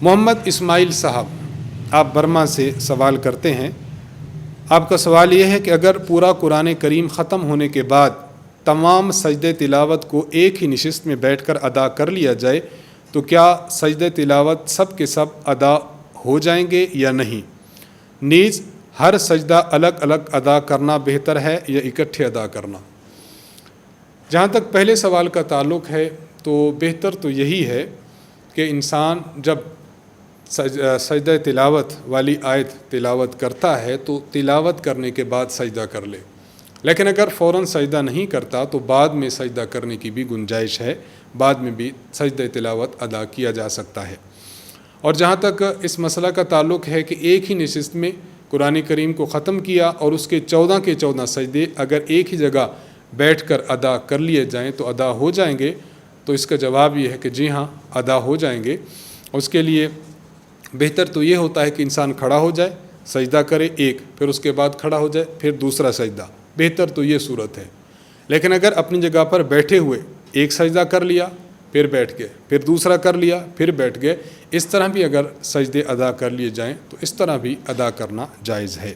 محمد اسماعیل صاحب آپ برما سے سوال کرتے ہیں، آپ کا سوال یہ ہے کہ اگر پورا قرآن کریم ختم ہونے کے بعد تمام سجدہ تلاوت کو ایک ہی نشست میں بیٹھ کر ادا کر لیا جائے تو کیا سجدہ تلاوت سب کے سب ادا ہو جائیں گے یا نہیں؟ نیز ہر سجدہ الگ الگ ادا کرنا بہتر ہے یا اکٹھے ادا کرنا؟ جہاں تک پہلے سوال کا تعلق ہے تو بہتر تو یہی ہے کہ انسان جب سجدہ تلاوت والی آیت تلاوت کرتا ہے تو تلاوت کرنے کے بعد سجدہ کر لے، لیکن اگر فوراً سجدہ نہیں کرتا تو بعد میں سجدہ کرنے کی بھی گنجائش ہے، بعد میں بھی سجدہ تلاوت ادا کیا جا سکتا ہے۔ اور جہاں تک اس مسئلہ کا تعلق ہے کہ ایک ہی نشست میں قرآن کریم کو ختم کیا اور اس کے 14 کے 14 سجدے اگر ایک ہی جگہ بیٹھ کر ادا کر لیے جائیں تو ادا ہو جائیں گے، تو اس کا جواب یہ ہے کہ جی ہاں ادا ہو جائیں گے۔ اس کے لیے بہتر تو یہ ہوتا ہے کہ انسان کھڑا ہو جائے، سجدہ کرے ایک، پھر اس کے بعد کھڑا ہو جائے، پھر دوسرا سجدہ، بہتر تو یہ صورت ہے۔ لیکن اگر اپنی جگہ پر بیٹھے ہوئے ایک سجدہ کر لیا پھر بیٹھ گئے، پھر دوسرا کر لیا پھر بیٹھ گئے، اس طرح بھی اگر سجدے ادا کر لیے جائیں تو اس طرح بھی ادا کرنا جائز ہے۔